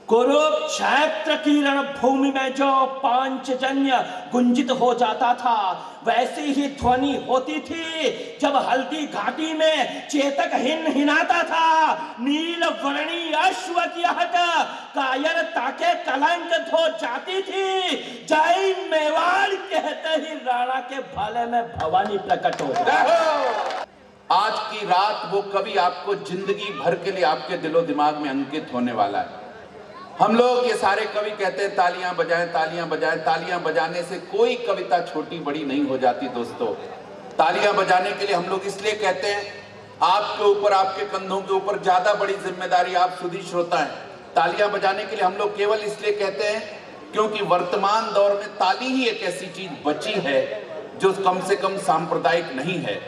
कुरुक्षेत्र की रणभूमि में जो पांचजन्य गुंजित हो जाता था, वैसी ही ध्वनि होती थी जब हल्दी घाटी में चेतक हिनाता था। नील वर्णी अश्व की हट कायरता के कलंक धो जाती थी। जय मेवाड़ कहते ही राणा के भाले में भवानी प्रकट हो गई। आज की रात वो कवि आपको जिंदगी भर के लिए आपके दिलो दिमाग में अंकित होने वाला है। हम लोग ये सारे कवि कहते हैं तालियां बजाएं, तालियां बजाएं। तालियां बजाने से कोई कविता छोटी बड़ी नहीं हो जाती दोस्तों। तालियां बजाने के लिए हम लोग इसलिए कहते हैं, आपके ऊपर, आपके कंधों के ऊपर ज्यादा बड़ी जिम्मेदारी आप सुधी श्रोता है। तालियां बजाने के लिए हम लोग केवल इसलिए कहते हैं क्योंकि वर्तमान दौर में ताली ही एक ऐसी चीज बची है जो कम से कम सांप्रदायिक नहीं है,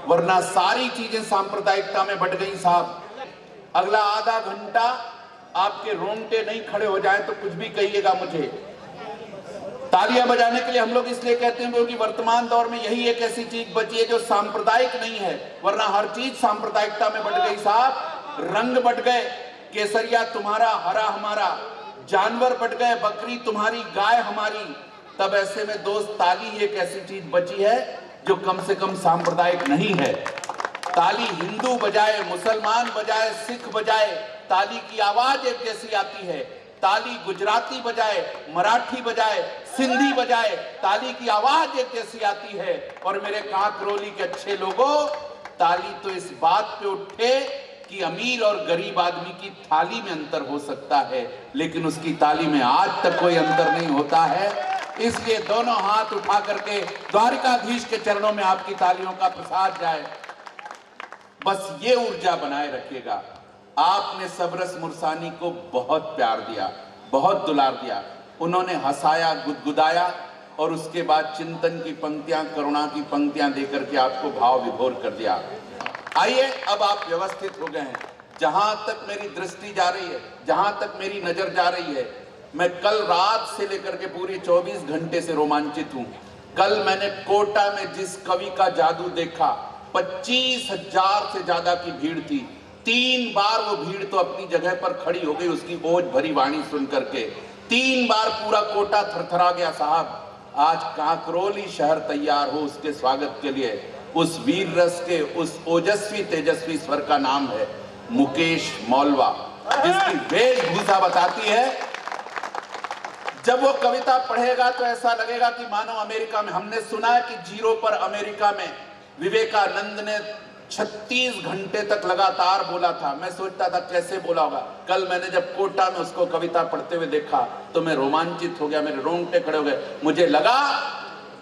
वरना सारी चीजें सांप्रदायिकता में बट गई साहब। अगला आधा घंटा आपके रोंगटे नहीं खड़े हो जाए तो कुछ भी कहिएगा मुझे। तालियां बजाने के लिए हम लोग इसलिए कहते हैं क्योंकि वर्तमान दौर में यही एक ऐसी चीज बची है जो सांप्रदायिक नहीं है, वरना हर चीज सांप्रदायिकता में बट गई साहब। रंग बट गए, केसरिया तुम्हारा, हरा हमारा, जानवर बट गए, बकरी तुम्हारी, गाय हमारी। तब ऐसे में दोस्त ताली ही एक ऐसी चीज बची है जो कम से कम सांप्रदायिक नहीं है। ताली हिंदू बजाए, मुसलमान बजाए, सिख बजाए, ताली की आवाज एक जैसी आती है। ताली गुजराती बजाए, मराठी बजाए, सिंधी बजाए, ताली की आवाज एक जैसी आती है। और मेरे काकरोली के अच्छे लोगों, ताली तो इस बात पे उठे कि अमीर और गरीब आदमी की थाली में अंतर हो सकता है, लेकिन उसकी ताली में आज तक कोई अंतर नहीं होता है। इसलिए दोनों हाथ उठा करके द्वारिकाधीश के चरणों में आपकी तालियों का प्रसाद जाए। बस ये ऊर्जा बनाए रखिएगा। आपने सबरस मुरसानी को बहुत प्यार दिया, बहुत दुलार दिया। उन्होंने हंसाया, गुदगुदाया और उसके बाद चिंतन की पंक्तियां, करुणा की पंक्तियां देकर के आपको भाव विभोर कर दिया। आइए, अब आप व्यवस्थित हो गए हैं। जहां तक मेरी दृष्टि जा रही है, जहां तक मेरी नजर जा रही है, मैं कल रात से लेकर के पूरी 24 घंटे से रोमांचित हूं। कल मैंने कोटा में जिस कवि का जादू देखा, 25,000 से ज्यादा की भीड़ थी। 3 बार वो भीड़ तो अपनी जगह पर खड़ी हो गई उसकी बोझ भरी वाणी सुन करके। 3 बार पूरा कोटा थरथरा गया साहब। आज काकरोली शहर तैयार हो उसके स्वागत के लिए। उस वीर रस के उस ओजस्वी तेजस्वी स्वर का नाम है मुकेश मौलवा, जिसकी वेशभूषा बताती है। जब वो कविता पढ़ेगा तो ऐसा लगेगा कि मानो अमेरिका में। हमने सुना है कि जीरो पर अमेरिका में विवेकानंद ने 36 घंटे तक लगातार बोला था। मैं सोचता था कैसे बोला होगा। कल मैंने जब कोटा में उसको कविता पढ़ते हुए देखा तो मैं रोमांचित हो गया, मेरे रोंगटे खड़े हो गए। मुझे लगा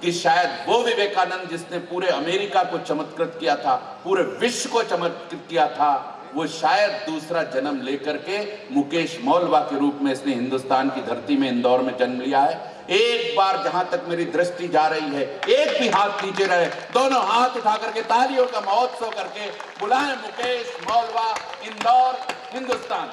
कि शायद वो विवेकानंद जिसने पूरे अमेरिका को चमत्कृत किया था, पूरे विश्व को चमत्कृत किया था, वो शायद दूसरा जन्म लेकर के मुकेश मौलवा के रूप में इसने हिंदुस्तान की धरती में, इंदौर में जन्म लिया है। एक बार जहां तक मेरी दृष्टि जा रही है, एक भी हाथ नीचे रहे, दोनों हाथ उठा करके तालियों का महोत्सव करके बुलाएं मुकेश मौलवा, इंदौर, हिंदुस्तान।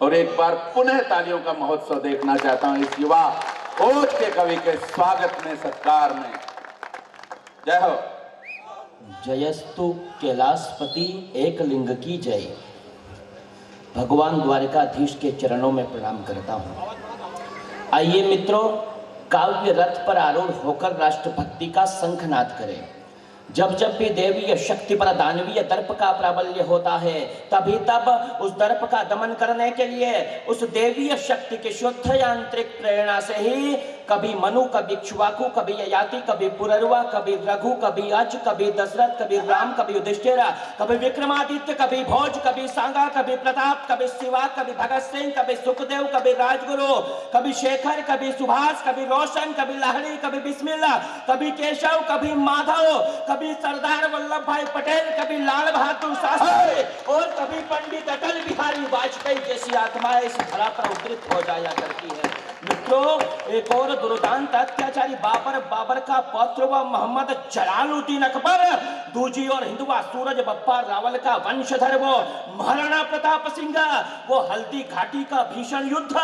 और एक बार पुनः तालियों का महोत्सव देखना चाहता हूं इस युवा ओज के कवि के स्वागत में, सत्कार में। जय हो। जयस्तु कैलाशपति एक लिंग की जय। भगवान द्वारिकाधीश के चरणों में प्रणाम करता हूं। आइए मित्रों, काव्य रथ पर आरूढ़ होकर राष्ट्रभक्ति का शंखनाद करें। जब जब भी देवीय शक्ति पर दानवीय दर्प का प्राबल्य होता है, तभी तब उस दर्प का दमन करने के लिए उस देवीय शक्ति की शुद्ध यांत्रिक प्रेरणा से ही कभी मनु, कभी इक्ष्वाकु, कभी ययाति, कभी पुरर्वा, कभी रघु, कभी अज, कभी दशरथ, कभी राम, कभी युधिष्ठिर, कभी विक्रमादित्य, कभी भोज, कभी सांगा, कभी प्रताप, कभी शिवा, कभी भगत सिंह, कभी सुखदेव, कभी राजगुरु, कभी शेखर, कभी सुभाष, कभी रोशन, कभी लहरी, कभी बिस्मिल्ला, कभी केशव, कभी माधव, कभी सरदार वल्लभ भाई पटेल, कभी लाल बहादुर शास्त्री और कभी पंडित अटल बिहारी वाजपेयी जैसी आत्माएं इस धरा पर उद्धृत हो जाया करती है। मित्रों, एक और दुर्दांत अत्याचारी बाबर का पौत्र व मोहम्मद जलालुद्दीन अकबर, दूजी और हिंदुआ सूरज बप्पा रावल का वंशधर वो महाराणा प्रताप सिंह, वो हल्दी घाटी का भीषण युद्ध,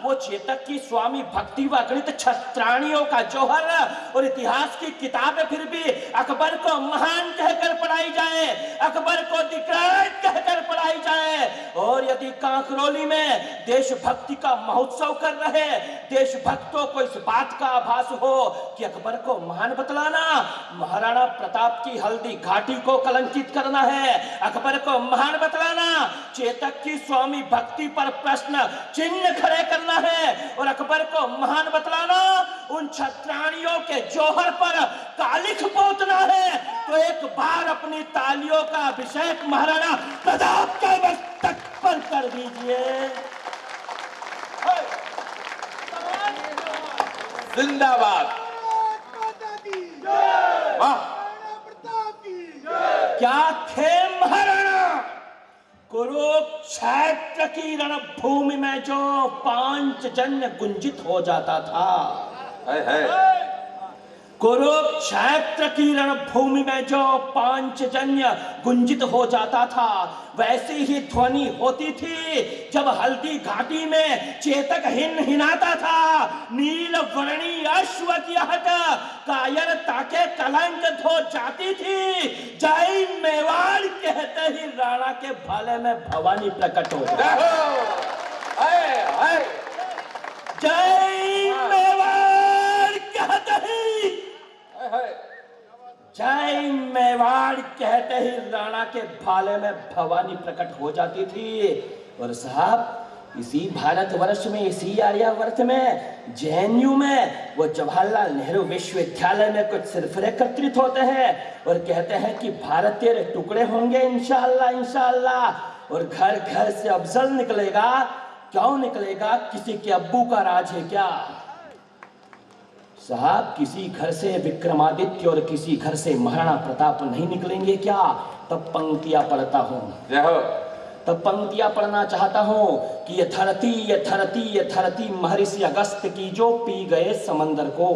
वो चेतक की स्वामी भक्ति व गणित छत्राणियों का जौहर, और इतिहास की किताबें फिर भी अकबर को महान कहकर पढ़ाई जाए, अकबर को द ग्रेट कहकर पढ़ाई जाए। और यदि कांकरोली में देशभक्ति का महोत्सव कर रहे देशभक्तों को इस बात का आभास हो कि अकबर को महान बतलाना महाराणा प्रताप की हल्दी घाटी को कलंकित करना है, अकबर को महान बतलाना चेतक की स्वामी भक्ति पर प्रश्न चिन्ह खड़े करना है, और अकबर को महान बतलाना उन छत्राणियों के जौहर पर कालिख पोतना है। तो एक बार अपनी तालियों का अभिषेक महाराणा प्रताप के मस्तक पर कर दीजिए। जिंदाबाद। वाह, क्या थे महाराणा! कुरुक्षेत्र की रणभूमि में जो पांचजन्य गुंजित हो जाता था, कुरुक्षेत्र की रणभूमि में जो पांचजन्य गुंजित हो जाता था, वैसी ही ध्वनि होती थी जब हल्दी घाटी में चेतक हिनाता था। नील वर्णी अश्व की आहट कायरता के कलंक धो जाती थी। जय मेवाड़ कहते ही राणा के भाले में भवानी प्रकट हो जय मेवाड़ कहते ही, जय मेवाड़ कहते ही राणा के भाले में भवानी प्रकट हो जाती थी। और साहब, इसी भारतवर्ष में, इसी आर्यावर्त में, जेएनयू में वो जवाहरलाल नेहरू विश्वविद्यालय में कुछ सिरफिरे एकत्रित होते हैं और कहते हैं कि भारत तेरे टुकड़े होंगे इंशाअल्लाह इंशाअल्लाह। और घर घर से अफजल निकलेगा। क्यों निकलेगा? किसी के अब्बू का राज है क्या साहब? किसी घर से विक्रमादित्य और किसी घर से महाराणा प्रताप नहीं निकलेंगे क्या? तब पंक्तियां पढ़ता हूं, तब पंक्तियां पढ़ना चाहता हूं कि ये धरती ये धरती ये धरती महर्षि अगस्त की जो पी गए समंदर को।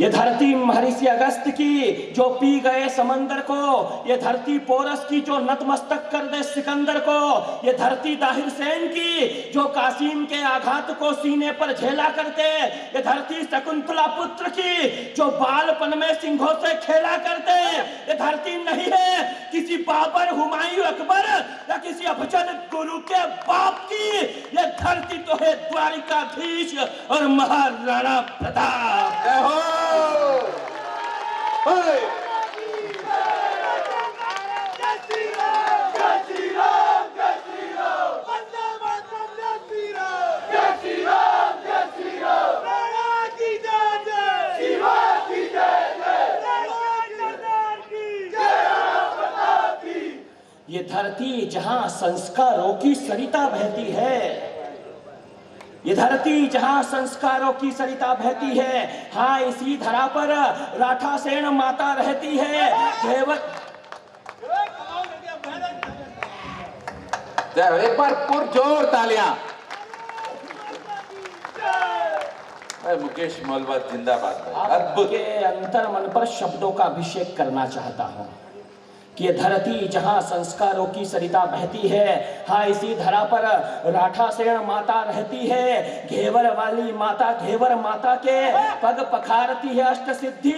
ये धरती महर्षि अगस्त की जो पी गए समंदर को, ये धरती पोरस की जो नतमस्तक कर दे सिकंदर को, ये धरती दाहिर सेन की जो कासिम के आघात को सीने पर झेला करते, ये धरती शकुंतला पुत्र की जो बालपन में सिंहों से खेला करते, ये धरती नहीं है किसी बाबर हुमायूं अकबर या किसी अफजल गुरु के बाप की, ये धरती तो है द्वारिकाधीश और महाराणा प्रताप। ये धरती जहां संस्कारों की सरिता बहती है, ये धरती जहां संस्कारों की सरिता बहती है, हाँ इसी धरा पर राठा सेन माता रहती है। एक बार पुरजोर तालियां। मुकेश मोलवत जिंदाबाद। आपके अंतर मन पर शब्दों का अभिषेक करना चाहता हूं कि ये धरती जहां संस्कारों की सरिता बहती है, हाँ इसी धरा पर राठा सेन माता रहती है। घेवर वाली माता घेवर माता के पग पखारती है अष्ट सिद्धि,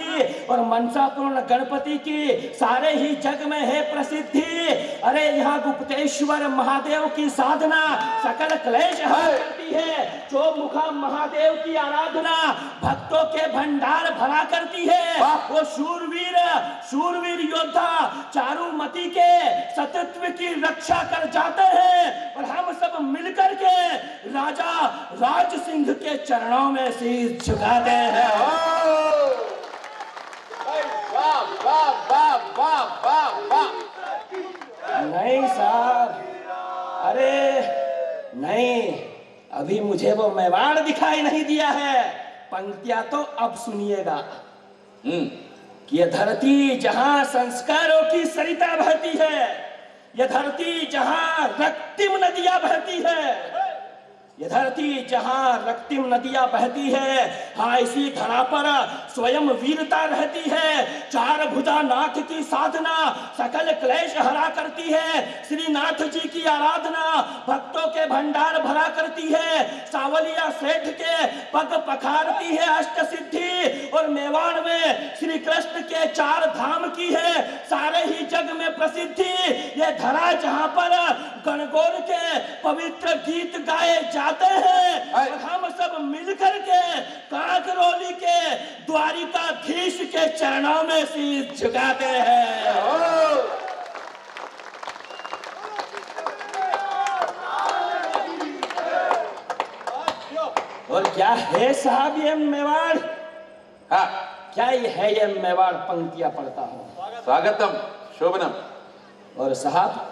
और मनसा पूर्ण गणपति की सारे ही जग में है प्रसिद्धि। अरे यहाँ गुप्तेश्वर महादेव की साधना सकल क्लेश हर करती है। चौमुखा महादेव की आराधना भक्तों के भंडार भरा करती है। वो शूरवीर योद्धा चारुमती के सतत्व की रक्षा कर जाते हैं, और हम सब मिलकर के राजा राज सिंह के चरणों में शीश झुकाते हैं। वाह वाह वाह वाह वाह वाह। नहीं साहब, अरे नहीं, अभी मुझे वो मेवाड़ दिखाई नहीं दिया है। पंक्तियां तो अब सुनिएगा कि ये धरती जहां संस्कारों की सरिता बहती है, ये धरती जहां रक्तिम नदियां बहती है, ये धरती जहां रक्तिम नदियां बहती है, हाँ इसी धरा पर स्वयं वीरता रहती है। चार भुजा नाथ की साधना सकल क्लेश हरा करती है। श्रीनाथ जी की आराधना भक्तों के भंडार भरा करती है। सावलिया सेठ के पग पखारती है अष्ट सिद्धि, और मेवाड़ में श्री कृष्ण के चार धाम की है सारे ही जग में प्रसिद्धि। ये धरा जहां पर गणगौर के पवित्र गीत गाए जाते हैं, और हम सब मिलकर के कांकरोली के द्वारिकाधीश के चरणों में शीश झुकाते हैं। और क्या है साहब ये मेवाड़? हाँ, क्या ये है ये मेवाड़? पंक्तियां पढ़ता हूं। स्वागतम शोभनम। और साहब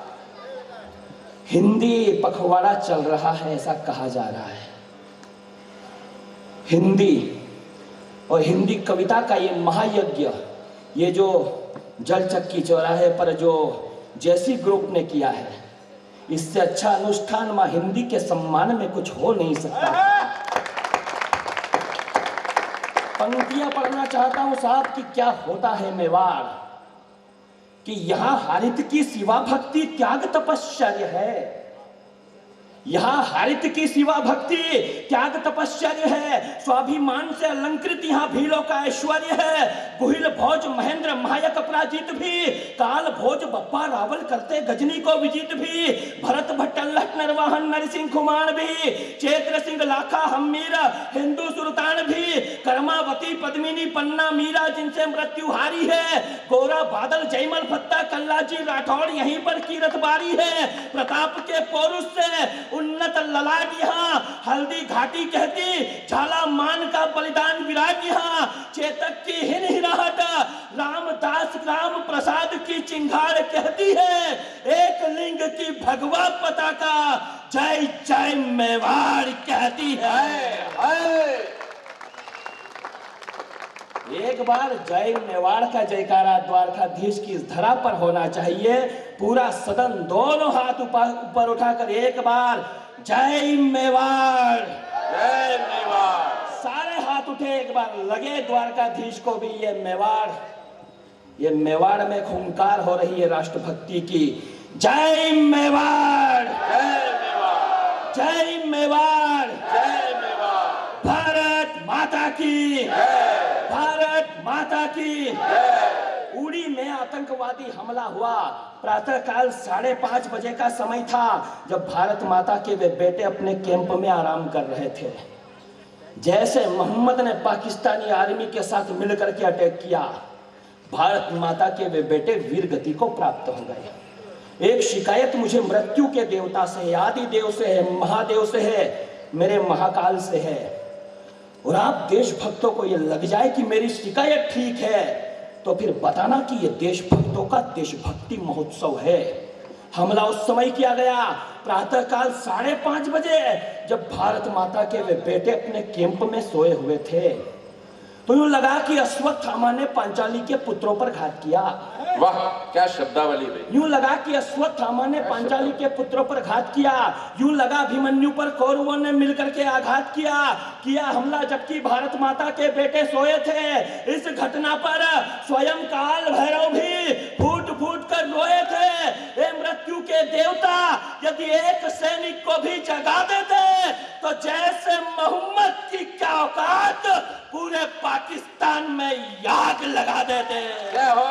हिंदी पखवाड़ा चल रहा है ऐसा कहा जा रहा है। हिंदी और हिंदी कविता का ये महायज्ञ, ये जो जलचक्की चौराहे पर जो जैसी ग्रुप ने किया है, इससे अच्छा अनुष्ठान मां हिंदी के सम्मान में कुछ हो नहीं सकता। पंक्तियां पढ़ना चाहता हूं साहब कि क्या होता है मेवाड़, कि यहां हरित की शिवा भक्ति त्याग तपश्चर्य है। यहाँ हरित की शिवा भक्ति त्याग तपश्चर्य है। स्वाभिमान से अलंकृत यहाँ भीलों का ऐश्वर्य है। गुहिल भोज महेंद्र महायक अपराजित भी, काल भोज बप्पा रावल करते गजनी को विजित भी, भरत भट्टल्लठ नरवाहन नरसिंह खुमान भी, चेत्र सिंह लाखा हमीर हिंदू सुल्तान भी, कर्मावती पद्मिनी पन्ना मीरा जिनसे मृत्यु हारी है, गोरा बादल जयमल फत्ता कल्लाजी राठौड़ यहीं पर कीरत बारी है। प्रताप के पौरुष से उन्नत ललाट यहाँ, हल्दी घाटी कहती झाला मान का बलिदान विराट यहाँ, चेतक की हिन हिराहट रामदास राम प्रसाद की चिंगार कहती है, एक लिंग की भगवा पताका जय जय मेवाड़ कहती है। एक बार जय मेवाड़ का जयकारा द्वारकाधीश की इस धरा पर होना चाहिए। पूरा सदन दोनों हाथ ऊपर उठाकर एक बार जय मेवाड़, जय मेवाड़। सारे हाथ उठे एक बार, लगे द्वारकाधीश को भी ये मेवाड़ में खूंकार हो रही है राष्ट्रभक्ति की। जय मेवाड़, जय मेवाड़, जय मेवाड़, जय मेवाड़। भारत माता की, भारत माता की। उड़ी में आतंकवादी हमला हुआ। प्रातःकाल 5:30 बजे का समय था जब भारत माता के वे बेटे अपने कैंप में आराम कर रहे थे। जैसे मोहम्मद ने पाकिस्तानी आर्मी के साथ मिलकर के अटैक किया, भारत माता के वे बेटे वीर गति को प्राप्त हो गए। एक शिकायत मुझे मृत्यु के देवता से है, आदि देव से है, महादेव से है, मेरे महाकाल से है। और आप देशभक्तों को ये लग जाए कि मेरी शिकायत ठीक है तो फिर बताना कि ये देशभक्तों का देशभक्ति महोत्सव है। हमला उस समय किया गया प्रातःकाल 5:30 बजे, जब भारत माता के वे बेटे अपने कैंप में सोए हुए थे। तो यूं लगा कि अश्वत्थामा ने पांचाली के पुत्रों पर घात किया। वाह, क्या शब्दावली भाई। यूं लगा कि अश्वत्थामा ने पांचाली के पुत्रों पर घात किया। यूं लगा अभिमन्यु पर कौरवों ने मिलकर के आघात किया हमला, जबकि भारत माता के बेटे सोए थे। इस घटना पर स्वयं काल भैरव भी फूट फूट कर रोए थे। हे मृत्यु के देवता, यदि एक सैनिक को भी जगा देते तो जैसे मोहम्मद की क्या औकात, पूरे पाकिस्तान में याग लगा देते। जय हो।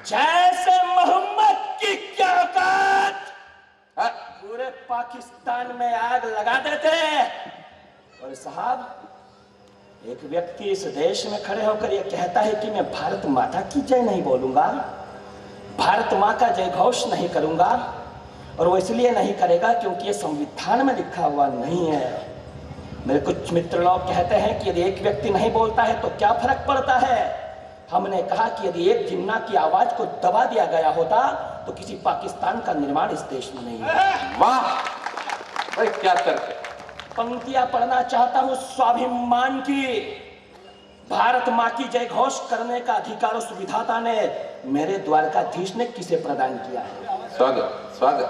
जैसे मोहम्मद की क्या औकात, पूरे पाकिस्तान में आग लगा देते। और साहब, एक व्यक्ति इस देश में खड़े होकर यह कहता है कि मैं भारत माता की जय नहीं बोलूंगा, भारत मां का जय घोष नहीं करूंगा। और वो इसलिए नहीं करेगा क्योंकि ये संविधान में लिखा हुआ नहीं है। मेरे कुछ मित्र लोग कहते हैं कि यदि एक व्यक्ति नहीं बोलता है तो क्या फर्क पड़ता है। हमने कहा कि यदि एक जिन्ना की आवाज को दबा दिया गया होता तो किसी पाकिस्तान का निर्माण इस देश में नहीं है। वाह भाई, क्या तर्क है। पंक्तियां पढ़ना चाहता हूं स्वाभिमान की, भारत मां की जय घोष करने का अधिकार उस विधाता ने, मेरे द्वारकाधीश ने किसे प्रदान किया है? स्वागत स्वागत।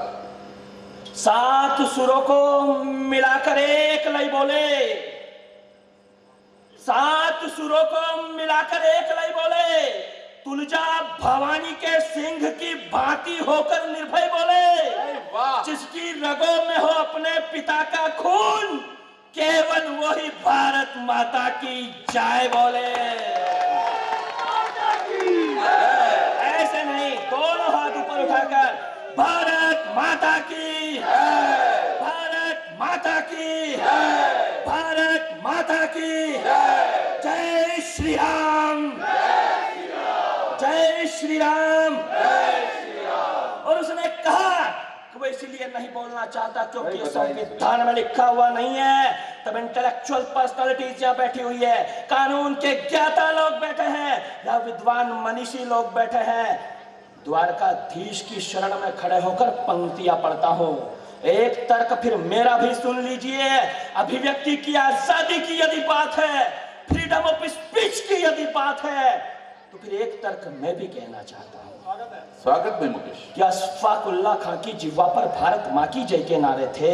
7 सुरों को मिलाकर एक लय बोले, 7 सुरों को मिलाकर एक लय बोले, तुलजा भवानी के सिंह की भांति होकर निर्भय बोले, जिसकी रगों में हो अपने पिता का खून, केवल वही भारत माता की जय बोले। ऐसे नहीं, दोनों हाथ ऊपर उठाकर भारत माता की, भारत माता की, भारत माता की, जय श्री राम, जय श्री राम। और उसने कहा कि वो इसलिए नहीं बोलना चाहता क्योंकि संविधान में लिखा हुआ नहीं है। तब इंटेलेक्चुअल पर्सनालिटीज यहाँ बैठी हुई है, कानून के ज्ञाता लोग बैठे हैं, या विद्वान मनीषी लोग बैठे हैं। द्वारकाधीश की शरण में खड़े होकर पंक्तियां पढ़ता हूं। एक तर्क फिर मेरा भी सुन लीजिए। अभिव्यक्ति की आजादी की यदि बात है, फ्रीडम ऑफ स्पीच की यदि बात है, तो फिर एक तर्क मैं भी कहना चाहता हूं। स्वागत में मुकेश। क्या अशफाकुल्लाह खां की जिह्वा पर भारत मां की जय के नारे थे?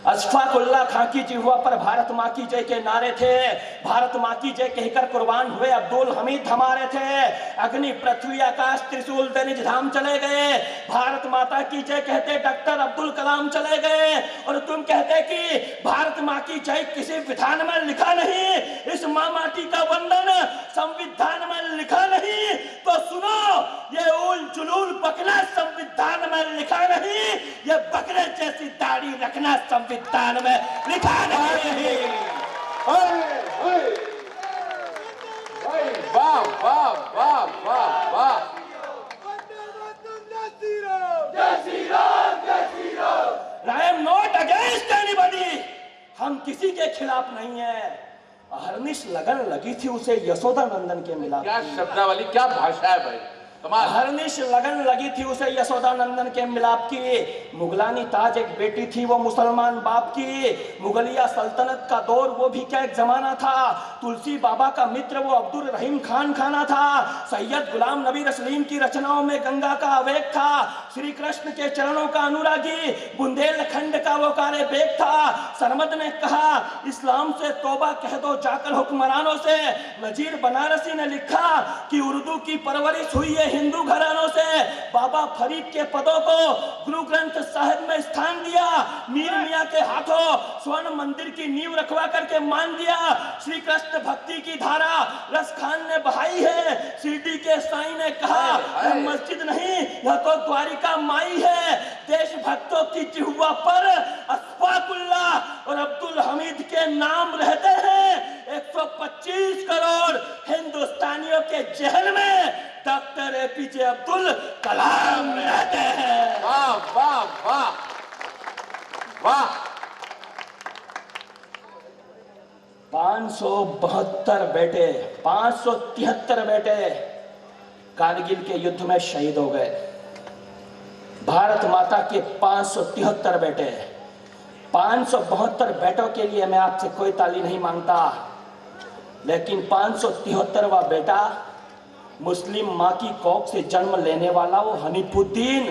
अशफाकुल्लाह खां की जिह्वा पर भारत मां की जय के नारे थे। भारत मां की जय कहकर कुर्बान हुए अब्दुल हमीद हमारे थे। अग्नि पृथ्वी आकाश त्रिशूल निज धाम चले गए। भारत माता की जय कहते डॉक्टर अब्दुल कलाम चले गए, और तुम कहते कि भारत मां की जय किसी विधान में लिखा नहीं, इस मां माटी का वंदन संविधान में लिखा नहीं। तो सुनो, ये उल जुलूल बकना संविधान में लिखा नहीं, ये बकरे जैसी दाढ़ी रखना संविधान में लिखा नहीं। वाह वाह वाह वाह वाह। I am not against anybody. हम किसी के खिलाफ नहीं है। अहरनिश लगन लगी थी उसे यशोदा नंदन के मिला। क्या शब्दावली, क्या भाषा है भाई, कमाल। हरनिश लगन लगी थी उसे यशोदा नंदन के मिलाप की। मुगलानी ताज एक बेटी थी वो मुसलमान बाप की। मुगलिया सल्तनत का दौर वो भी क्या एक जमाना था। तुलसी बाबा का मित्र वो अब्दुल रहीम खान खाना था। सैयद गुलाम नबी रसलीम की रचनाओं में गंगा का आवेग था। श्री कृष्ण के चरणों का अनुरागी बुंदेलखंड का वो कारे बेग था। सरमद ने कहा इस्लाम से तौबा कह दो जाकर हुक्मरानों से। नजीर बनारसी ने लिखा कि उर्दू की परवरिश हुई है हिंदू घरानों से। बाबा फरीद के पदों को गुरु ग्रंथ साहिब में स्थान दिया। मीर मियां के हाथों स्वर्ण मंदिर की नींव रखवा करके मान दिया। श्री कृष्ण भक्ति की धारा रस खान ने बहाई है। शिरडी के साईं ने कहा यह मस्जिद नहीं, यह तो द्वारिका माई है। देशभक्तों की जिह्वा पर अशफाकुल्लाह और अब्दुल हमीद के नाम रहते हैं। 125 करोड़ हिंदुस्तानियों के जहन में डॉक्टर एपीजे अब्दुल कलाम रहते हैं। वाह वाह वाह वाह। 572 बेटे, 573 बेटे कारगिल के युद्ध में शहीद हो गए। भारत माता के 573 बेटे, 572 बेटों के लिए मैं आपसे कोई ताली नहीं मांगता, लेकिन 573वां बेटा मुस्लिम माँ की कोख से जन्म लेने वाला वो हनीफुद्दीन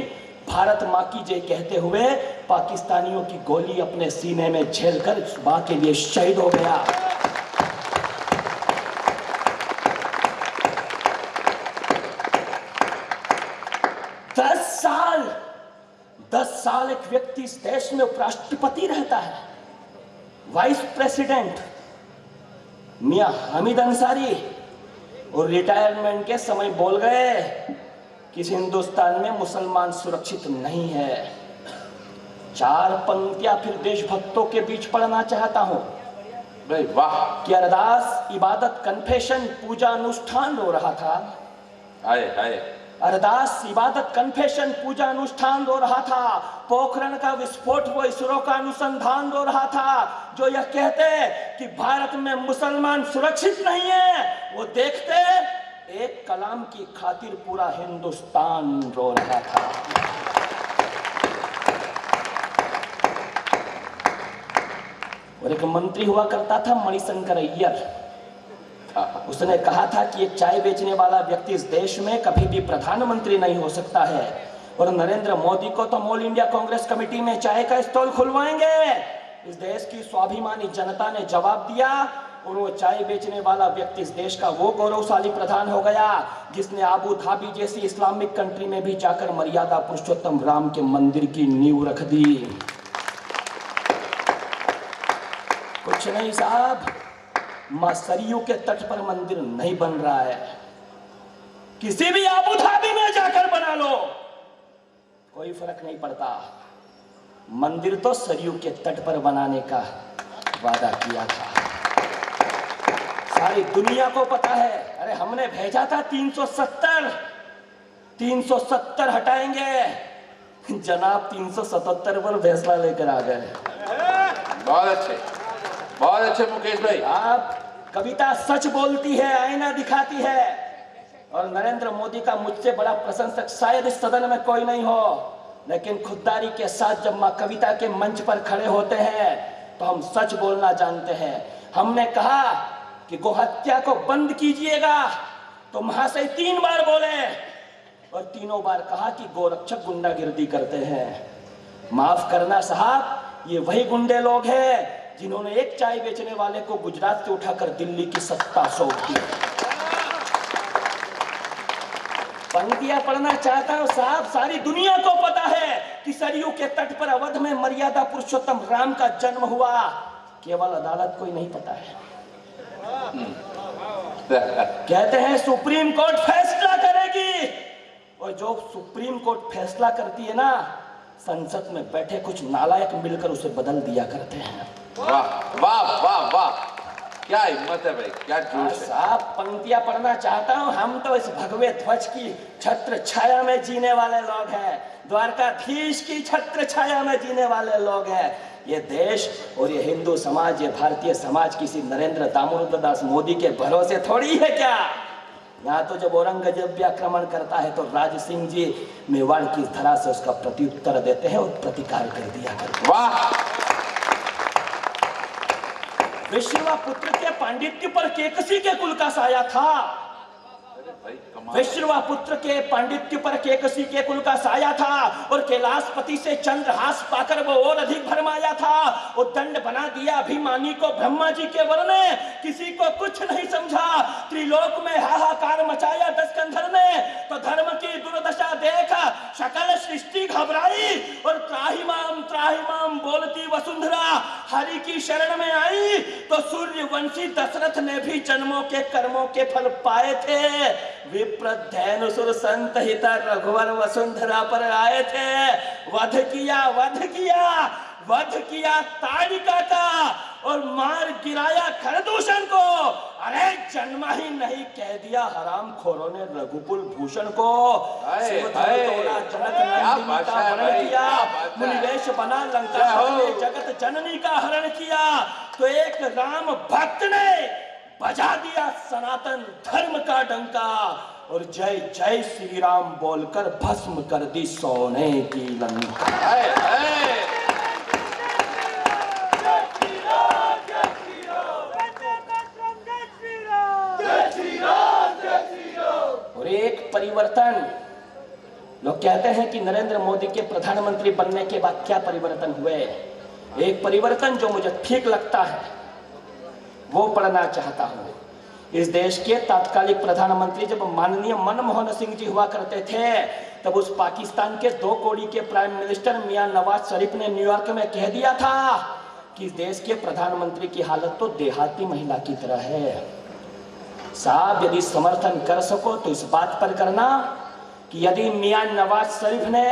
भारत माँ की जय कहते हुए पाकिस्तानियों की गोली अपने सीने में झेलकर इस माँ के लिए शहीद हो गया। दस साल एक व्यक्ति इस देश में उपराष्ट्रपति रहता है। वाइस प्रेसिडेंट मियां हामिद अंसारी और रिटायरमेंट के समय बोल गए कि हिंदुस्तान में मुसलमान सुरक्षित नहीं है। 4 पंक्तियां फिर देशभक्तों के बीच पढ़ना चाहता हूं। भाई वाह। कि अरदास इबादत कन्फेशन पूजा अनुष्ठान रो रहा था। हाय हाय। अरदास इबादत कन्फेशन पूजा अनुष्ठान रो रहा था। पोखरण का विस्फोट वो इसरो का अनुसंधान रो रहा था। जो यह कहते कि भारत में मुसलमान सुरक्षित नहीं है, वो देखते एक कलाम की खातिर पूरा हिंदुस्तान रो रहा था। और एक मंत्री हुआ करता था मणिशंकर अय्यर। उसने कहा था कि एक चाय बेचने वाला व्यक्ति इस देश में कभी भी प्रधानमंत्री नहीं हो सकता है, और नरेंद्र मोदी को तो ऑल इंडिया कांग्रेस कमेटी में चाय का स्टॉल खुलवाएंगे। इस देश की स्वाभिमानी जनता ने जवाब दिया, और वो चाय बेचने वाला व्यक्ति इस देश का वो गौरवशाली प्रधान हो गया जिसने अबू धाबी जैसी इस्लामिक कंट्री में भी जाकर मर्यादा पुरुषोत्तम राम के मंदिर की नींव रख दी। कुछ नहीं साहब, मां सरयू के तट पर मंदिर नहीं बन रहा है, किसी भी अबू धाबी में जाकर बना लो, कोई फर्क नहीं पड़ता। मंदिर तो सरयू के तट पर बनाने का वादा किया था, सारी दुनिया को पता है। अरे हमने भेजा था 370 हटाएंगे, जनाब 377 पर फैसला लेकर आ गए। बहुत अच्छे मुकेश भाई। आप कविता सच बोलती है, आईना दिखाती है, और नरेंद्र मोदी का मुझसे बड़ा प्रशंसक शायद इस सदन में कोई नहीं हो, लेकिन खुददारी के साथ जब मां कविता के मंच पर खड़े होते हैं तो हम सच बोलना जानते हैं। हमने कहा कि गोहत्या को बंद कीजिएगा, तो महाशय 3 बार बोले, और तीनों बार कहा कि गोरक्षक गुंडागिर्दी करते हैं। माफ करना साहब, ये वही गुंडे लोग हैं जिन्होंने एक चाय बेचने वाले को गुजरात से उठाकर दिल्ली की सत्ता सौंप दी। पंक्तियां पढ़ना चाहता हूं साहब, सारी दुनिया को पता है कि सरयू के तट पर अवध में मर्यादा पुरुषोत्तम राम का जन्म हुआ, केवल अदालत को ही नहीं पता है। कहते हैं सुप्रीम कोर्ट फैसला करेगी, और जो सुप्रीम कोर्ट फैसला करती है ना, संसद में बैठे कुछ नालायक मिलकर उसे बदल दिया करते हैं। वाह वाह वाह वाह, क्या हिम्मत है भाई, क्या जोश है। साहब पंक्तियां पढ़ना चाहता हूं, हम तो इस भगवे ध्वज की छत्र छाया में जीने वाले लोग हैं, द्वारकाधीश की छत्र छाया में जीने वाले लोग हैं। ये देश और ये हिंदू समाज, ये भारतीय समाज किसी नरेंद्र दामोदर दास मोदी के भरोसे थोड़ी है क्या। यहाँ तो जब औरंगजेब भी आक्रमण करता है तो राज सिंह जी मेवाड़ की धरा से उसका प्रत्युत्तर देते हैं और प्रतिकार कर दिया करते हैं। वाह। विश्वापुत्र के पांडित्य पर केकसी के कुल का साया था। विश्वापुत्र के पांडित्य पर केकसी के कुल का साया था, और कैलाशपति से चंद्रहास पाकर वो और अधिक भरमाया था। वो दंड बना दिया अभिमानी को ब्रह्मा जी के वर ने, किसी को कुछ नहीं समझा। त्रिलोक में हाहाकार मचाया दशकंधर ने, तो धर्म की दुर्दशा देख सकल सृष्टि घबराई, और त्राहिमाम बोलती वसुंधरा हरि की शरण में आई। तो सूर्यवंशी दशरथ ने भी जन्मों के कर्मों के फल पाए थे। विप्रधैनुसुर संत हित रघुवर वसुंधरा पर आए थे। वध किया ताड़िका का, और मार गिराया खरदूषण को। अरे जन्मा ही नहीं कह दिया हराम खोरों ने रघुकुल भूषण को। मुनिवेश बना लंका ने जगत जननी का हरण किया। तो एक राम भक्त ने बजा दिया सनातन धर्म का डंका, और जय जय श्री राम बोलकर भस्म कर दी सोने की लंका। और एक परिवर्तन, लोग कहते हैं कि नरेंद्र मोदी के प्रधानमंत्री बनने के बाद क्या परिवर्तन हुए। एक परिवर्तन जो मुझे ठीक लगता है वो पढ़ना चाहता हूं। इस देश के तात्कालिक प्रधानमंत्री जब माननीय मनमोहन सिंह जी हुआ करते थे, तब उस पाकिस्तान के 2 कौड़ी के प्राइम मिनिस्टर मियां नवाज शरीफ ने न्यूयॉर्क में कह दिया था कि इस देश के प्रधानमंत्री की हालत तो देहाती महिला की तरह है। साहब यदि समर्थन कर सको तो इस बात पर करना कि यदि मियां नवाज शरीफ ने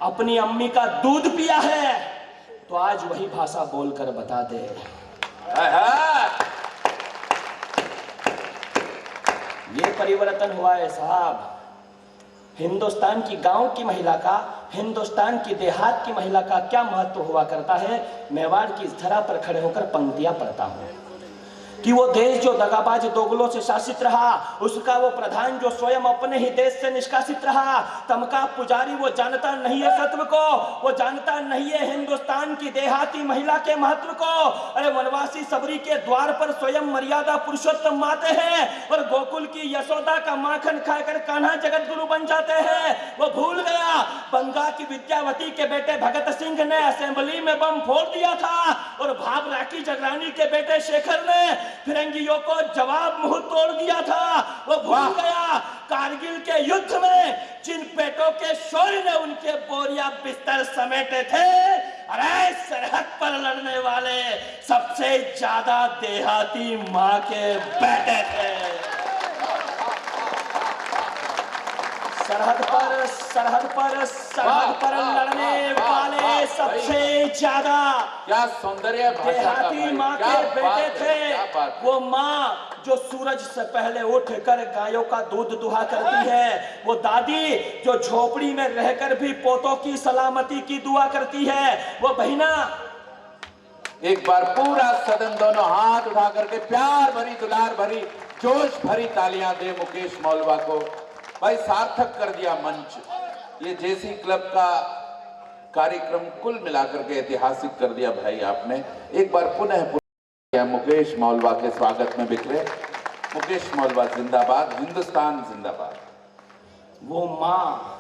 अपनी अम्मी का दूध पिया है तो आज वही भाषा बोलकर बता दे। ये परिवर्तन हुआ है साहब। हिंदुस्तान की गांव की महिला का, हिंदुस्तान की देहात की महिला का क्या महत्व हुआ करता है। मेवाड़ की इस धरा पर खड़े होकर पंक्तियां पढ़ता हूं कि वो देश जो दगाबाज दोगलों से शासित रहा, उसका वो प्रधान जो स्वयं अपने ही देश से निष्कासित रहा, तमका पुजारी वो जानता नहीं है सत्व को, वो जानता नहीं है हिंदुस्तान की देहाती महिला के महत्व को। अरे वनवासी सबरी के द्वार पर स्वयं मर्यादा पुरुषोत्तम आते हैं और गोकुल की यशोदा का माखन खाकर कान्हा जगत गुरु बन जाते हैं। वो भूल गया बंगा की विद्यावती के बेटे भगत सिंह ने असेंबली में बम फोड़ दिया था और भाभरा की जगरानी के बेटे शेखर ने फिरंगियों को जवाब मुंह तोड़ दिया था। वो भूल गया कारगिल के युद्ध में जिन पेटों के शौर्य ने उनके बोरिया बिस्तर समेटे थे, अरे सरहद पर लड़ने वाले सबसे ज्यादा देहाती मां के बेटे थे। सरहद पर लड़ने वाले सबसे ज्यादा क्या सौंदर्य देहाती माँ के बेटे थे। वो माँ जो सूरज से पहले उठकर गायों का दूध दुहा करती है, वो दादी जो झोपड़ी में रहकर भी पोतों की सलामती की दुआ करती है, वो बहिना। एक बार पूरा सदन दोनों हाथ उठा करके प्यार भरी, दुलार भरी, जोश भरी तालियां दे मुकेश मौलवा को। भाई सार्थक कर दिया मंच। ये जेसी क्लब का कार्यक्रम कुल मिलाकर के ऐतिहासिक कर दिया भाई आपने। एक बार पुनः मुकेश मौलवा के स्वागत में बिखरे। मुकेश मौलवा जिंदाबाद, हिंदुस्तान जिंदाबाद। वो माँ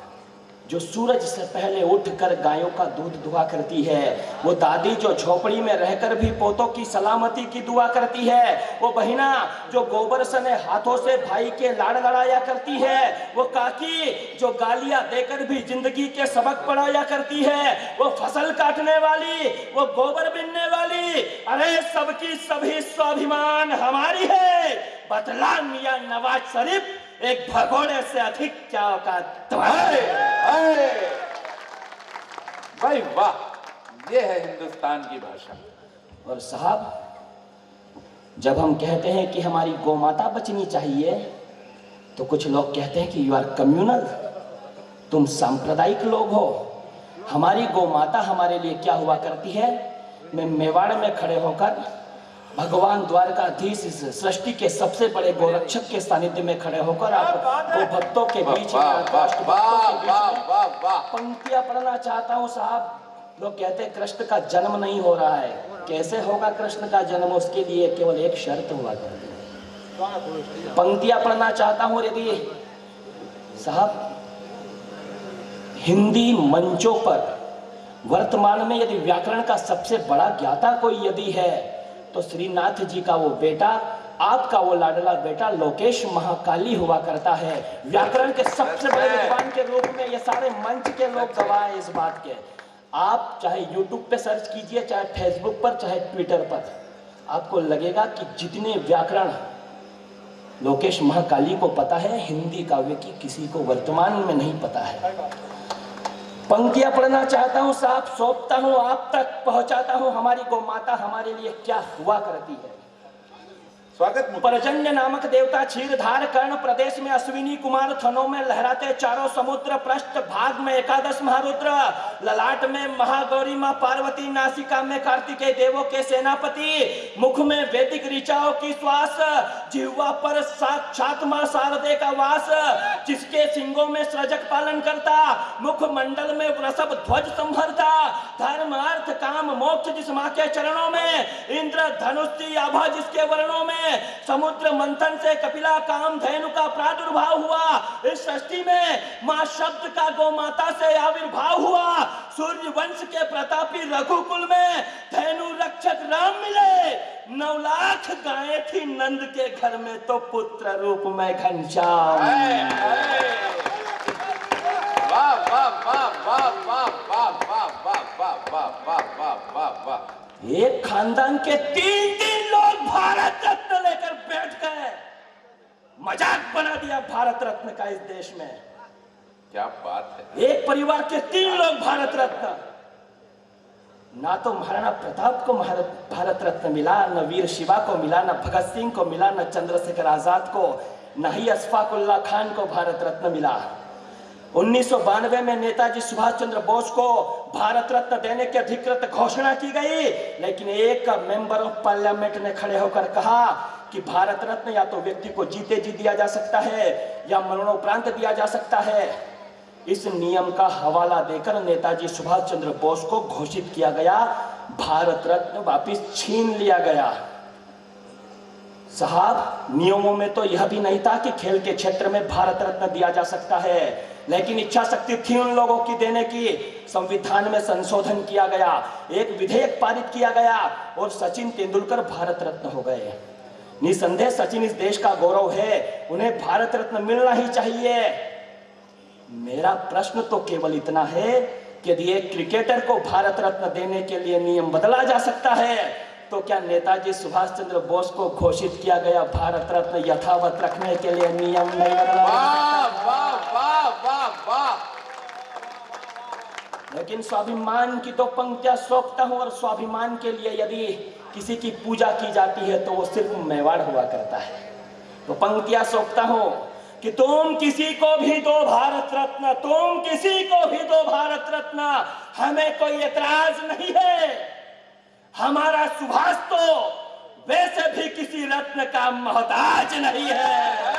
जो सूरज से पहले उठकर गायों का दूध दुआ करती है, वो दादी जो झोपड़ी में रहकर भी पोतों की सलामती की दुआ करती है, वो बहिना जो गोबर सने हाथों से भाई के लाड़ लड़ाया करती है, वो काकी जो गालियां देकर भी जिंदगी के सबक पढ़ाया करती है, वो फसल काटने वाली, वो गोबर बिनने वाली, अरे सबकी सभी स्वाभिमान हमारी है। बतला मियां नवाज शरीफ एक भगोड़े से अधिक क्या औकात तुम्हारी। भाई वाह, ये है हिंदुस्तान की भाषा। और साहब, जब हम कहते हैं कि हमारी गौ माता बचनी चाहिए, तो कुछ लोग कहते हैं कि यू आर कम्युनल, तुम सांप्रदायिक लोग हो। हमारी गौ माता हमारे लिए क्या हुआ करती है। मैं मेवाड़ में खड़े होकर भगवान द्वारकाधीश इस सृष्टि के सबसे बड़े गोरक्षक के सानिध्य में खड़े होकर आप दो भक्तों के बीच पंक्तियां पढ़ना चाहता हूं साहब। लोग कहते हैं कृष्ण का जन्म नहीं हो रहा है। कैसे होगा कृष्ण का जन्म, उसके लिए केवल एक शर्त हुआ करती है। पंक्तियां पढ़ना चाहता हूं। यदि साहब हिंदी मंचों पर वर्तमान में यदि व्याकरण का सबसे बड़ा ज्ञाता कोई यदि है, तो श्रीनाथ जी का वो बेटा, आपका वो लाडला बेटा लोकेश महाकाली हुआ करता है। व्याकरण के सबसे बड़े विद्वान के रूप में ये सारे मंच के लोग गवाह हैं इस बात के। आप चाहे YouTube पे सर्च कीजिए, चाहे फेसबुक पर, चाहे ट्विटर पर, आपको लगेगा कि जितने व्याकरण लोकेश महाकाली को पता है, हिंदी काव्य की किसी को वर्तमान में नहीं पता है। पंक्तियां पढ़ना चाहता हूं साहब, सौंपता हूं, आप तक पहुंचाता हूं हमारी गौ माता हमारे लिए क्या हुआ करती है। स्वागत। परजन्य नामक देवता क्षीरधार कर्ण प्रदेश में अश्विनी कुमार थनों में लहराते चारों समुद्र, पृष्ठ भाग में एकादश महारुद्र, ललाट में महागौरी मां पार्वती, नासिका में कार्तिकेय देवों के सेनापति, मुख में वैदिक ऋचाओं की श्वास, जिह्वा पर साक्षात मां शारदे का वास, जिसके सिंगों में सृजक पालन करता, मुख मंडल में वृषभ ध्वज संभरता, धर्म अर्थ काम मोक्ष जिस मां के चरणों में, इंद्र धनुष आभा जिसके वर्णों में, समुद्र मंथन से कपिला काम धेनु का प्रादुर्भाव हुआ। इस सृष्टि में मां शब्द का गौ माता से आविर्भाव हुआ। सूर्य वंश के प्रतापी रघुकुल में धेनु रक्षक राम मिले। 9 लाख गायें थी नंद के घर में, तो पुत्र रूप में घनश्याम। वाह वाह वाह वाह वाह वाह वाह वाह वाह वाह वाह वाह वाह वाह। एक खानदान के 3 लोग भारत रत्न लेकर बैठ गए। मजाक बना दिया भारत रत्न का इस देश में। क्या बात है। एक परिवार के 3 लोग भारत रत्न। ना तो महाराणा प्रताप को भारत रत्न मिला, न वीर शिवा को मिला, न भगत सिंह को मिला, न चंद्रशेखर आजाद को, न ही अशफाकुल्लाह खान को भारत रत्न मिला। 1992 में नेताजी सुभाष चंद्र बोस को भारत रत्न देने की अधिकृत घोषणा की गई, लेकिन एक मेंबर ऑफ पार्लियामेंट ने खड़े होकर कहा कि भारत रत्न या तो व्यक्ति को जीते जी दिया जा सकता है या मरणोपरांत दिया जा सकता है। इस नियम का हवाला देकर नेताजी सुभाष चंद्र बोस को घोषित किया गया, भारत रत्न वापस छीन लिया गया। साहब, नियमों में तो यह भी नहीं था कि खेल के क्षेत्र में भारत रत्न दिया जा सकता है, लेकिन इच्छा शक्ति थी उन लोगों की देने की। संविधान में संशोधन किया गया, एक विधेयक पारित किया गया और सचिन तेंदुलकर भारत रत्न हो गए। निसंदेह सचिन इस देश का गौरव है, उन्हें भारत रत्न मिलना ही चाहिए। मेरा प्रश्न तो केवल इतना है कि यदि एक क्रिकेटर को भारत रत्न देने के लिए नियम बदला जा सकता है, तो क्या नेताजी सुभाष चंद्र बोस को घोषित किया गया भारत रत्न यथावत रखने के लिए नियम नहीं बदला? वाह वाह वाह वाह वाह। लेकिन स्वाभिमान की तो पंक्तियां सोचता हूं, और स्वाभिमान के लिए यदि किसी की पूजा की जाती है तो वो सिर्फ मेवाड़ हुआ करता है। तो पंक्तियां सोचता हूं कि तुम किसी को भी दो भारत रत्न, तुम किसी को भी दो भारत रत्न, हमें कोई एतराज नहीं है। हमारा सुभाष तो वैसे भी किसी रत्न का मोहताज नहीं है।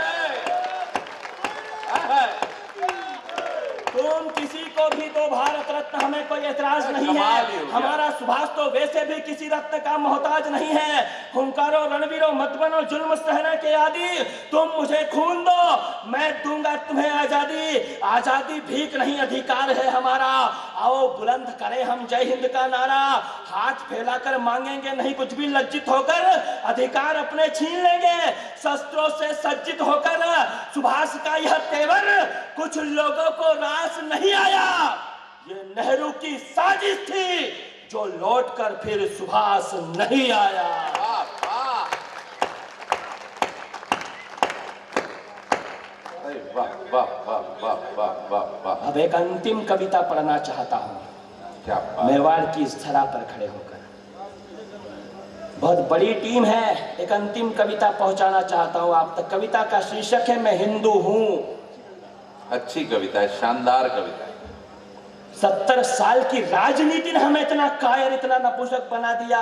तुम किसी को भी दो भारत रत्न, हमें कोई एतराज नहीं है। हमारा सुभाष तो वैसे भी किसी रत्न का मोहताज नहीं है। हुंकारो रणवीरो मत बनो जुल्म सहने के आदि, तुम मुझे खून दो मैं दूंगा तुम्हें आजादी। आजादी भीख नहीं अधिकार है हमारा, आओ बुलंद करें हम जय हिंद का नारा। हाथ फैलाकर मांगेंगे नहीं कुछ भी लज्जित होकर, अधिकार अपने छीन लेंगे शस्त्रों से सज्जित होकर। सुभाष का यह तेवर कुछ लोगों को रास नहीं आया, ये नेहरू की साजिश थी जो लौटकर फिर सुभाष नहीं आया। वाह वाह वाह वाह वाह वाह वाह। अब एक अंतिम कविता पढ़ना चाहता हूं, क्या मेवाड़ की इस धरा पर खड़े होकर। बहुत बड़ी टीम है, एक अंतिम कविता पहुंचाना चाहता हूं आप तक। कविता का शीर्षक है मैं हिंदू हूं। अच्छी कविता है, शानदार कविता है। 70 साल की राजनीति ने हमें इतना कायर, इतना नपुंसक बना दिया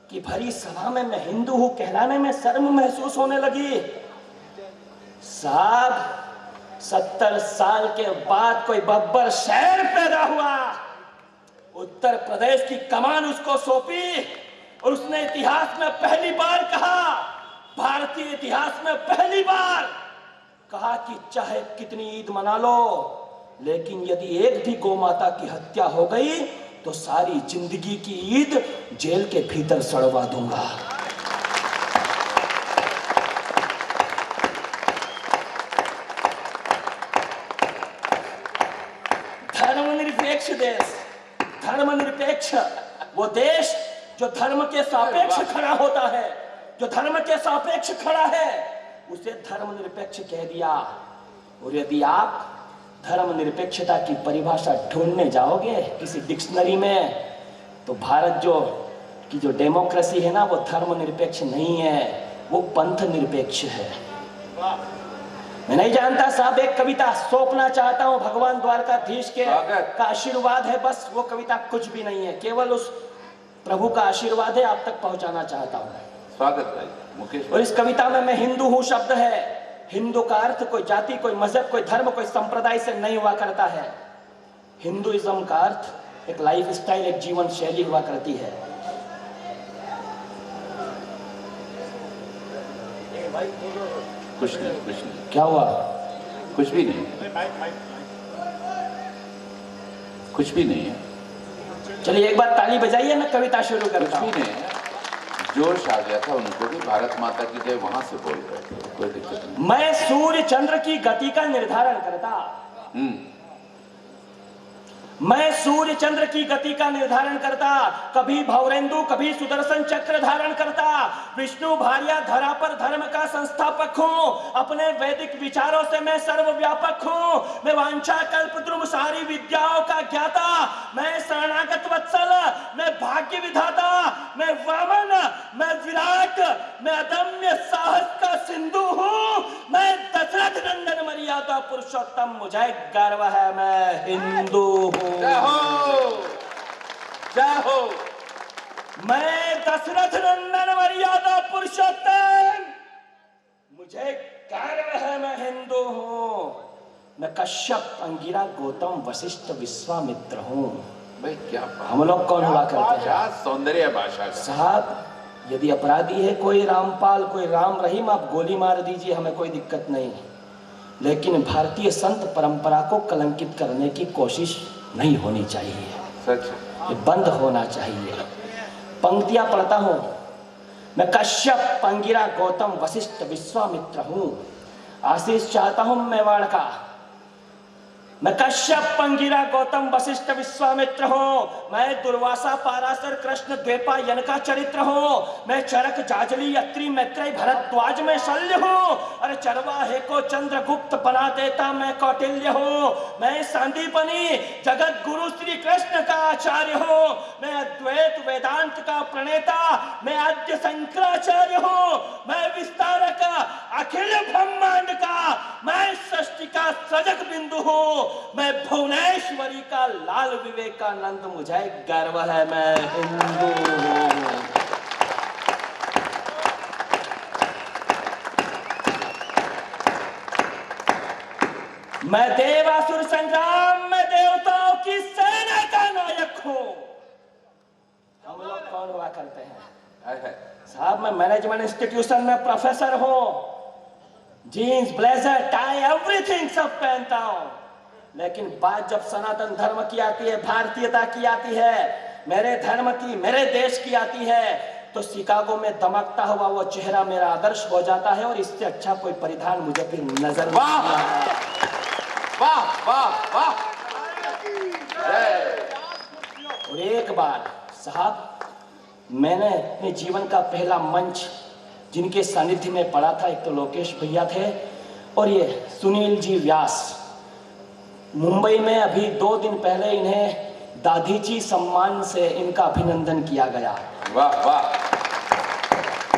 कि भरी सभा में मैं हिंदू हूं कहलाने में शर्म महसूस होने लगी। साहब, 70 साल के बाद कोई बब्बर शेर पैदा हुआ, उत्तर प्रदेश की कमान उसको सौंपी और उसने इतिहास में पहली बार कहा, भारतीय इतिहास में पहली बार कहा कि चाहे कितनी ईद मना लो, लेकिन यदि एक भी गौ माता की हत्या हो गई तो सारी जिंदगी की ईद जेल के भीतर सड़वा दूंगा। धर्मनिरपेक्ष देश, धर्मनिरपेक्ष वो देश जो धर्म के सापेक्ष खड़ा होता है, जो धर्म के सापेक्ष खड़ा है उसे धर्मनिरपेक्ष कह दिया। और यदि आप धर्मनिरपेक्षता की परिभाषा ढूंढने जाओगे किसी डिक्शनरी में, तो भारत की जो डेमोक्रेसी है ना, वो धर्मनिरपेक्ष नहीं है, वो पंथ निरपेक्ष है। मैं नहीं जानता साहब, एक कविता सौंपना चाहता हूं भगवान द्वारकाधीश के का आशीर्वाद है, बस वो कविता कुछ भी नहीं है, केवल उस प्रभु का आशीर्वाद है, आप तक पहुंचाना चाहता हूं। स्वागत है मुकेश। और इस कविता में मैं हिंदू हूं शब्द है, हिंदू का अर्थ कोई जाति, कोई मजहब, कोई धर्म, कोई संप्रदाय से नहीं हुआ करता है। हिंदुइज्म का अर्थ एक लाइफ स्टाइल, एक जीवन शैली हुआ करती है। कुछ नहीं क्या हुआ? कुछ भी नहीं, कुछ भी नहीं है। चलिए एक बार ताली बजाइए, मैं कविता शुरू करता हूं। कुछ भी नहीं है, जोश आ गया था उनको भी, भारत माता की जय वहां से बोल रहे थे, कोई दिक्कत नहीं। मैं सूर्य चंद्र की गति का निर्धारण करता, मैं सूर्य चंद्र की गति का निर्धारण करता, कभी भौरेंदु कभी सुदर्शन चक्र धारण करता, विष्णु भार्या धरा पर धर्म का संस्थापक हूँ, अपने वैदिक विचारों से मैं सर्वव्यापक हूँ, मैं वांछा कल्पद्रुम सारी विद्याओं का ज्ञाता, मैं शरणागत वत्सल, मैं भाग्य विधाता, मैं वामन, मैं विराट, मैं अदम्य साहस का सिंधु हूँ, मैं दशरथ नंदन मर्यादा पुरुषोत्तम, मुझे गर्व है मैं हिंदू हूँ। जय हो, जय हो। मैं दशरथ नंदन मर्यादा पुरुषोत्तम, मुझे गर्व है मैं हिंदू हूं। मैं कश्यप, अंगिरा, गौतम, वशिष्ठ, विश्वामित्र हूं। भाई क्या हम लोग कौन हुआ करते हैं? क्या सौंदर्य भाषा का। साहब, यदि अपराधी है कोई रामपाल, कोई राम रहीम, आप गोली मार दीजिए, हमें कोई दिक्कत नहीं। लेकिन भारतीय संत परंपरा को कलंकित करने की कोशिश नहीं होनी चाहिए। सच ये बंद होना चाहिए। पंक्तियां पढ़ता हूं। मैं कश्यप, अंगिरा, गौतम, वशिष्ठ, विश्वामित्र हूं। आशीष चाहता हूं मेवाड़ का। मैं कश्यप, अंगिरा, गौतम, वशिष्ठ, विश्वामित्र हूं। मैं दुर्वासा, पाराशर, कृष्ण, द्वेपा, यनका चरित्र हूं। मैं चरक, जाजली, अत्रि, मैत्रेय, भरद्वाज में शल्य हूं। अरे चरवाहे को चंद्रगुप्त बना देता मैं कौटिल्य हूं। मैं सांदीपनी, जगत गुरु श्री कृष्ण का आचार्य हूं। मैं अद्वैत वेदांत का प्रणेता, मैं आद्य शंकराचार्य हूं। मैं विस्तारक, अखिल ब्रह्मांड का मैं सृष्टि का सजग बिंदु हूं। मैं भुवनेश्वरी का लाल विवेकानंद, मुझे गर्व है मैं हिंदू हूं। मैं देवासुर संग्राम में देवताओं की सेना का नायक हूं। हम लोग कौन हुआ करते हैं? साहब, मैं मैनेजमेंट इंस्टीट्यूशन में प्रोफेसर हूं। जीन्स, ब्लेजर, टाई, एवरीथिंग सब पहनता हूं। लेकिन बात जब सनातन धर्म की आती है, भारतीयता की आती है, मेरे धर्म की, मेरे देश की आती है, तो शिकागो में दमकता हुआ वो चेहरा मेरा आदर्श हो जाता है। और इससे अच्छा कोई परिधान मुझे फिर नजर नहीं आता। वाह वाह वाह। और एक बार साहब, मैंने अपने जीवन का पहला मंच जिनके सानिध्य में पढ़ा था, एक तो लोकेश भैया थे और ये सुनील जी व्यास। मुंबई में अभी 2 दिन पहले इन्हें दादीजी सम्मान से इनका अभिनंदन किया गया। वाह वाह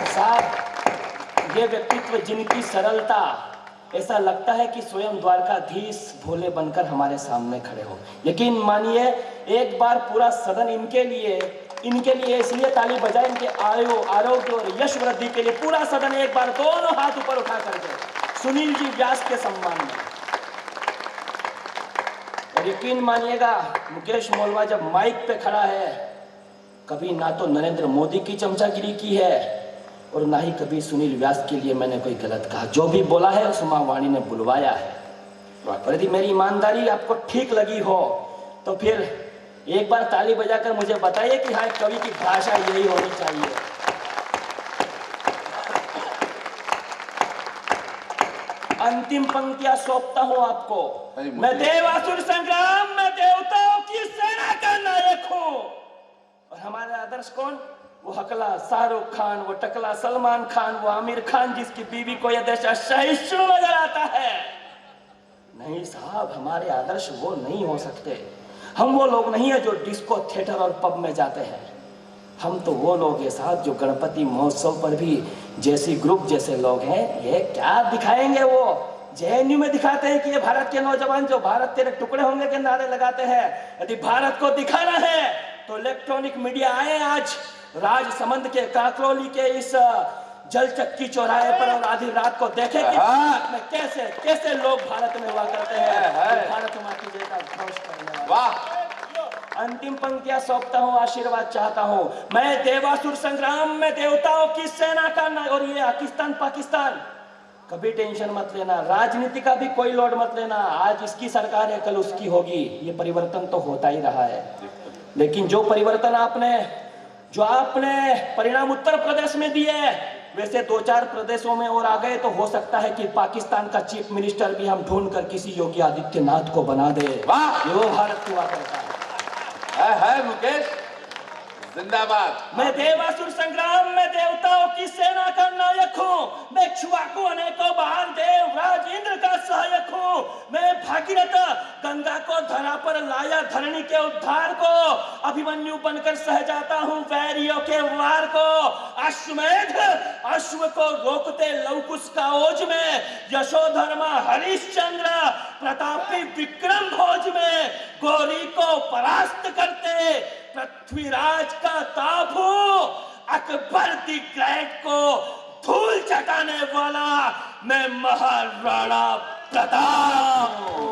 साहब, ये व्यक्तित्व जिनकी सरलता, ऐसा लगता है कि स्वयं द्वारकाधीश भोले बनकर हमारे सामने खड़े हो। यकीन मानिए, एक बार पूरा सदन इनके लिए इसलिए ताली बजाए, इनके आयु, आरोग्य और यश वृद्धि के लिए पूरा सदन एक बार दोनों हाथ ऊपर उठा करके सुनील जी व्यास के सम्मान में। और यकीन मानिएगा, मुकेश मोलवा जब माइक पे खड़ा है, कभी ना तो नरेंद्र मोदी की चमचागिरी की है और ना ही कभी सुनील व्यास के लिए मैंने कोई गलत कहा। जो भी बोला है उस मां वाणी ने बुलवाया है। और यदि मेरी ईमानदारी आपको ठीक लगी हो तो फिर एक बार ताली बजाकर मुझे बताइए कि हाँ, कवि की भाषा यही होनी चाहिए। अंतिम पंक्तियां सौंपता हूं आपको। मैं देवासुर संग्राम में देवताओं की सेना का नायक हूं। और हमारे आदर्श कौन? वो हकला शाहरुख खान, वो टकला सलमान खान, वो आमिर खान, जिसकी बीवी को यह देश असहिष्णु नजर आता है। नहीं साहब, हमारे आदर्श वो नहीं हो सकते। हम वो लोग नहीं है जो डिस्को, थिएटर और पब में जाते हैं। हम तो वो लोग हैं साहब जो गणपति महोत्सव पर भी जैसी ग्रुप जैसे लोग हैं। ये क्या दिखाएंगे? वो जेएनयू में दिखाते हैं कि ये भारत के नौजवान जो भारत तेरे टुकड़े होंगे के नारे लगाते हैं। यदि भारत को दिखाना है तो इलेक्ट्रॉनिक मीडिया आए आज राजसमंद के काकरोली के इस जलचक्की चौराहे पर और आधी रात को देखे कि भारत में कैसे कैसे लोग भारत में हुआ करते हैं, भारत माता जय का घोष करने वाले। वाह। अंतिम पंक्तियां सौंपता हूं, आशीर्वाद चाहता हूं। मैं देवासुर संग्राम में देवताओं की सेना का और ये पाकिस्तान कभी टेंशन मत लेना, राजनीति का भी कोई लोड मत लेना। आज इसकी सरकार है, कल उसकी होगी। ये परिवर्तन तो होता ही रहा है, लेकिन जो परिवर्तन आपने परिणाम उत्तर प्रदेश में दिए, वैसे 2-4 प्रदेशों में और आ गए तो हो सकता है कि पाकिस्तान का चीफ मिनिस्टर भी हम ढूंढ कर किसी योगी आदित्यनाथ को बना दे। वाह, वो भारत हुआ करता है मुकेश, जिंदाबाद। मैं देवासुर संग्राम में देवताओं की सेना का नायक हूँ। मैं इक्ष्वाकु अनेकों बार देवराज इंद्र का सहायक हूँ। मैं भागीरथ गंगा को धरा पर लाया, धरणी के उद्धार को अभिमन्यु बनकर सह जाता हूँ वैरियों के वार को। अश्वमेध अश्व को रोकते लवकुश का ओज में, यशोधर्मा हरिश्चंद्र प्रतापी विक्रम भोज में, गौरी को परास्त करते पृथ्वीराज का ताप हूं, अकबर दी ग्रेट को धूल चटाने वाला मैं महाराणा प्रताप हूं।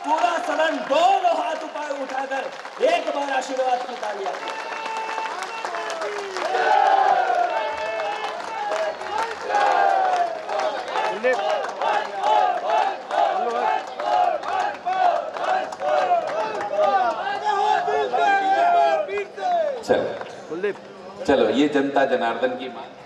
पूरा सदन दोनों हाथ ऊपर उठाकर एक बार आशीर्वाद की तालियां दें। चलो ये जनता जनार्दन की मांग।